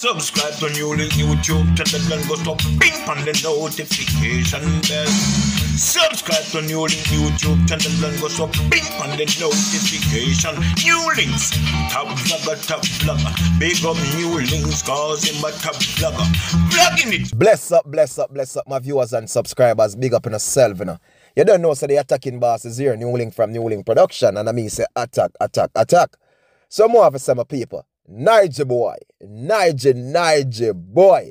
Subscribe to NEWLINK YouTube channel and go to ping on the notification bell. Subscribe to NEWLINK YouTube channel and go to ping on the notification. NEWLINKs, top vlogger. Big up NEWLINKs, cause him a top vlogger. Vlogging it. Bless up, my viewers and subscribers. Big up in yourself, you know. You don't know, so the attacking boss is here, NEWLINK from NEWLINK Production, and I mean say attack. So more of some people. Nigyboy, Nigyboy.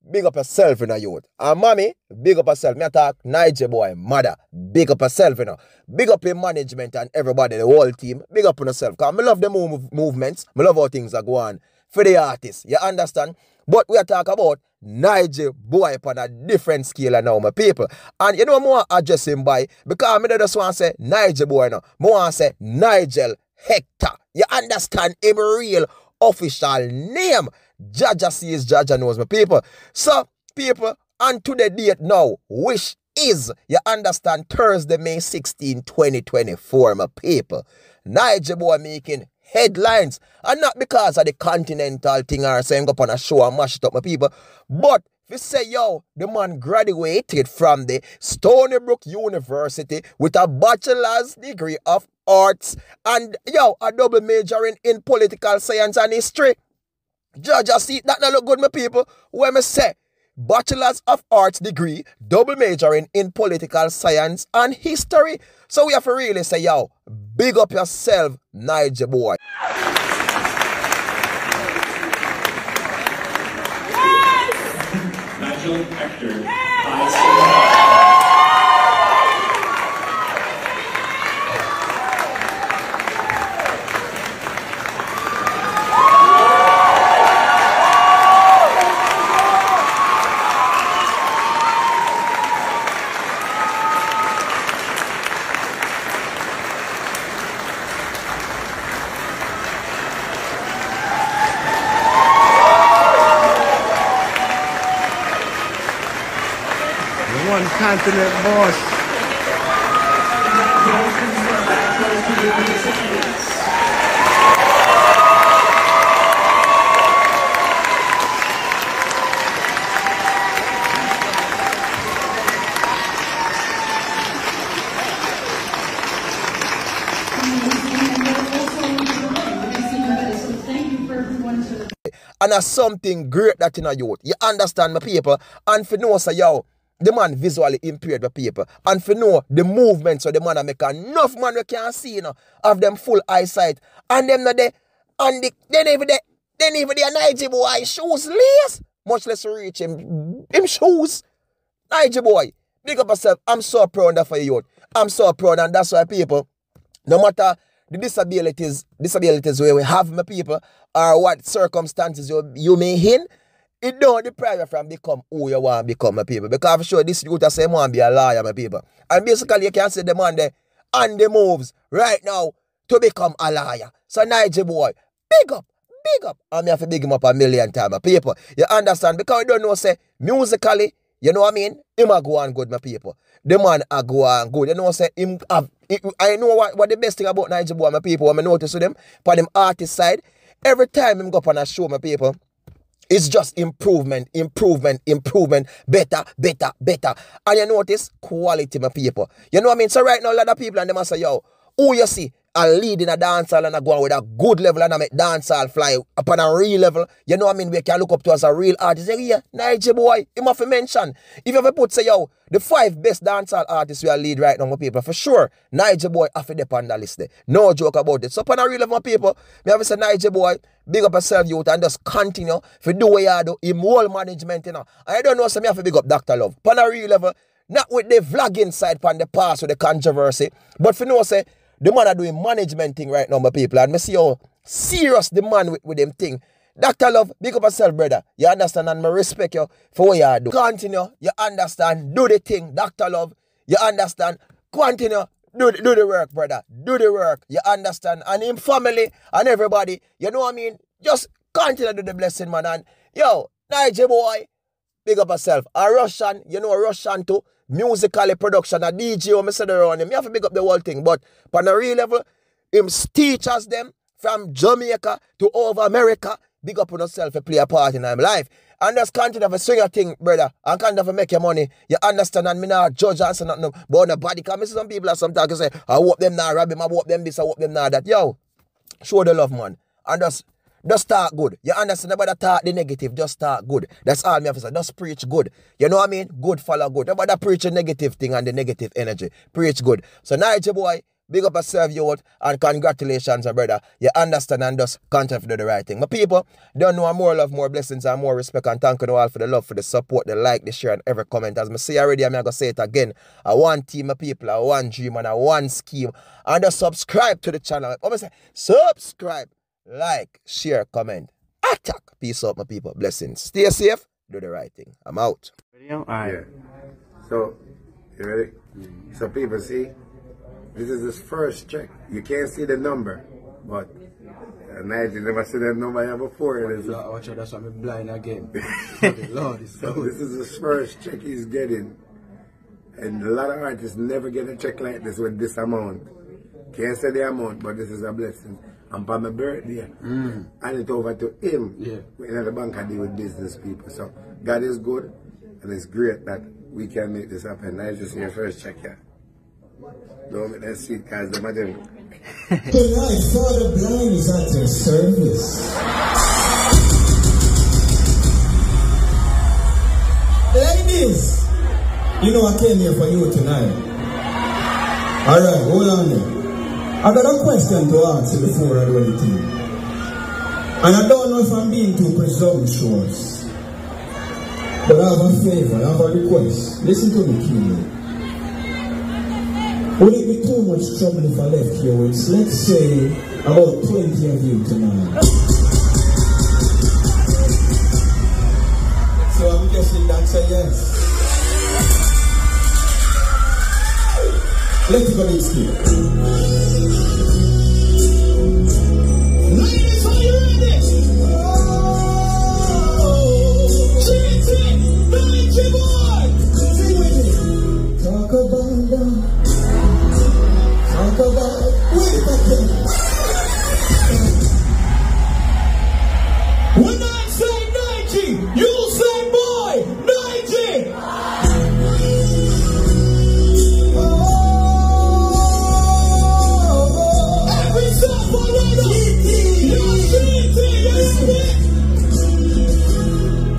Big up yourself, you know, youth. And mommy, big up yourself. Me attack Nigyboy, mother. Big up yourself, you know. Big up your management and everybody, the whole team. Big up on yourself. Because I love the movements. I love how things are going for the artists. You understand? But we are talking about Nigyboy upon a different scale now, my people. And you know what I want to address him by? Because I just want to say Nigyboy now. I want to say Nigel Hector. You understand? Him real official name. Jaja sees, Jaja knows, my people. So, people, and to the date now, which is, you understand, Thursday, May 16, 2024, my people. Nigyboy making headlines. And not because of the continental thing or saying go up on a show and mash it up, my people. But if you say, yo, the man graduated from the Stony Brook University with a bachelor's degree of arts and, yo, a double majoring in political science and history. Jaja see, that not look good, my people. When me say, bachelor's of arts degree, double majoring in political science and history. So we have to really say, yo, big up yourself, Nigyboy. Nigel Hector. One continent boss. And that's something great that in a youth. You understand, my people? And for know, say, yo, the man visually impaired, my people. And for know the movements of the man that make enough man we can see, you know, of them full eyesight. And them not there, and then even the Nigyboy shoes lace. Much less reach him shoes. Nigyboy, big up yourself. I'm so proud of you, youth. I'm so proud, and that's why people, no matter the disabilities where we have, my people, or what circumstances you may in, it don't deprive you from become who you want to become, my people. Because I'm sure this youth say want to be a lawyer, my people. And basically you can see the man there on the moves right now to become a lawyer. So Nigyboy, big up. And me have to big him up a million times, my people. You understand? Because you don't know, say, musically, you know what I mean? Him a go on good, my people. The man a go on good. You know, say, him have, I know what the best thing about Nigyboy, my people, when I notice with them, for them artist side, every time him go up on a show, my people, it's just improvement, better. And you notice, quality, my people. You know what I mean? So right now, a lot of people, and they must say, yo, who you see a lead in a dancehall and a go on with a good level and I make dancehall fly upon a real level. You know what I mean? We can look up to as a real artist. Say, yeah, Nigyboy, he must mention. If you ever put, say, yo, the 5 best dancehall artists we are lead right now, my people, for sure, Nigyboy have to dip on the list there. No joke about it. So upon a real level, my people, me have to say, Nigyboy, big up yourself, youth, and just continue to do what you do, in whole management, you know. And I don't know, so me have to big up Dr. Love. Upon a real level, not with the vlogging side upon the past with the controversy, but for know, say, the man are doing management thing right now, my people. And me see how serious the man with them thing. Dr. Love, big up yourself, brother. You understand? And I respect you for what you do. Continue, you understand? Do the thing, Dr. Love. You understand? Continue, do the work, brother. Do the work. You understand? And in family and everybody, you know what I mean? Just continue to do the blessing, man. And yo, Nigyboy, big up yourself. A Russian, you know a Russian too. Musically production, a DJ, or me said around him. You have to pick up the whole thing. But on a real level, him teaches them from Jamaica to over America. big up on yourself and play a part in my life. And just continue to swing a thing, brother. And continue to make your money. You understand? And me not judge and say nothing about nobody. Because I see some people are sometimes say, I hope them not rob him, I hope them this, I hope them not that. Yo, show the love, man. And just start good. You understand? Nobody talk the negative, just start good. That's all me have to say. Just preach good. You know what I mean? Good follow good. Nobody preach a negative thing and the negative energy. Preach good. So Nigyboy, big up yourself, you out, and congratulations, brother. You understand and just continue to do the right thing. My people, don't know more love, more blessings, and more respect. And thank you all for the love, for the support, the like, the share, and every comment. As I say already, I'm going to say it again. I one team of people, I one dream, and I one scheme. And just subscribe to the channel. I'm going to say, subscribe, like, share, comment, attack. Peace out, my people. Blessings. Stay safe. Do the right thing. I'm out. Yeah. So, you ready? So people see, this is his first check. You can't see the number, but Nigel never seen that number here before. Watch out, that's why I'm blind again. Lord, so this is his first check he's getting. And a lot of artists never get a check like this with this amount. Can't say the amount, but this is a blessing. And for my birthday, and it's over to him. Yeah. We're in the bank and deal with business people. So God is good, and it's great that we can make this happen. Nigel, see your first check here. Don't make that seat, guys. Don't matter. Tonight, Father Blind is at your service. Ladies, you know I came here for you tonight. Alright, hold on there. I got a question to ask you before I do anything. And I don't know if I'm being too presumptuous. But I have a favor, I have a request. Listen to me, keenly. Would it be too much trouble if I left you with, let's say, about 20 of you tonight? So I'm guessing that's a yes. Let's go this here. Ladies, are you ready? Nigyboy! Sing with me. Talk about love. Talk about, wait a second. When I say Nige, you say boy, Nige. Every step for you're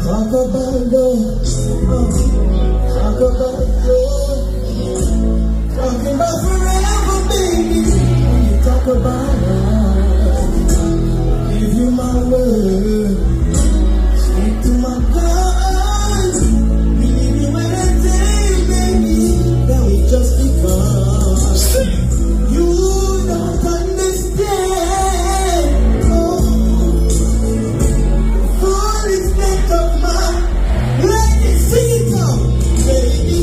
talk about love. Talk about love. Talking about forever, baby. When you talk about love, give you my word. Stick to my guns. Believe you when I say, baby, that was just because you don't understand. Oh, full extent of my legacy, baby.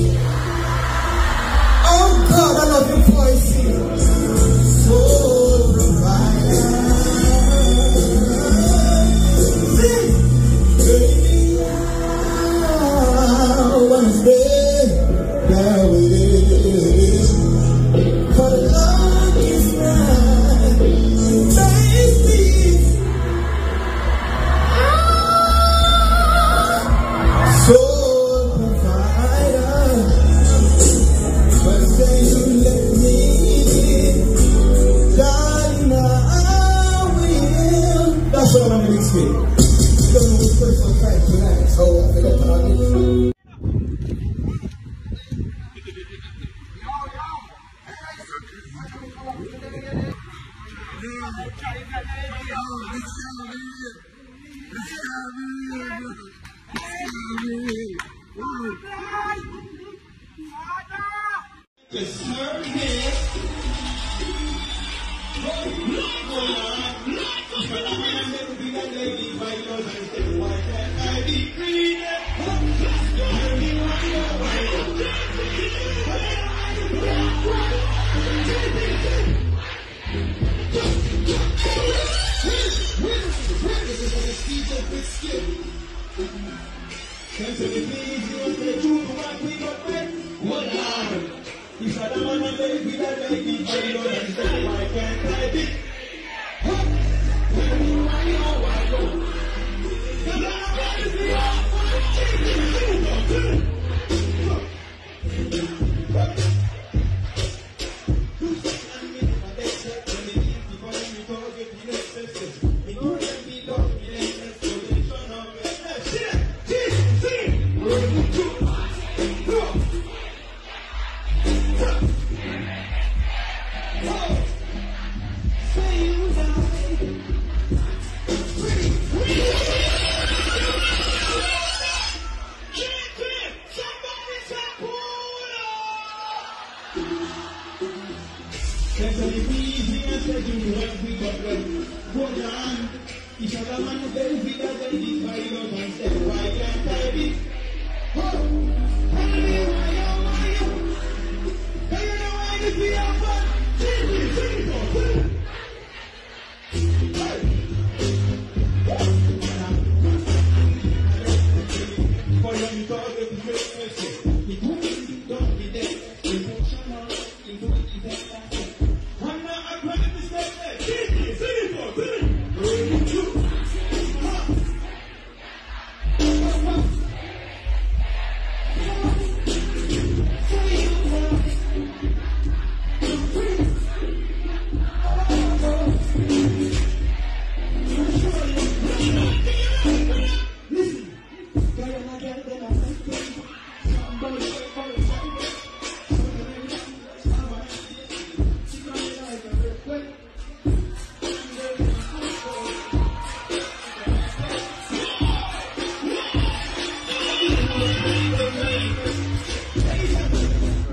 Oh God, I love your voice here. So provider. Baby, I wanna stay there with you. For the love is right, baby. So provider. But say you let me, darling, I will. That's what I'm going to say. You don't know the personal time tonight, so I forgot to add it.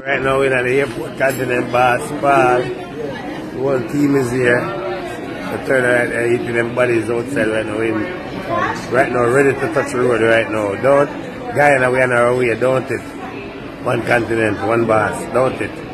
Right now we're at the airport continent basketball. The whole team is here. The third right eating them bodies outside right now. Right now ready to touch the road right now. Don't Guyana we on our way, don't it? One continent, one boss, don't it?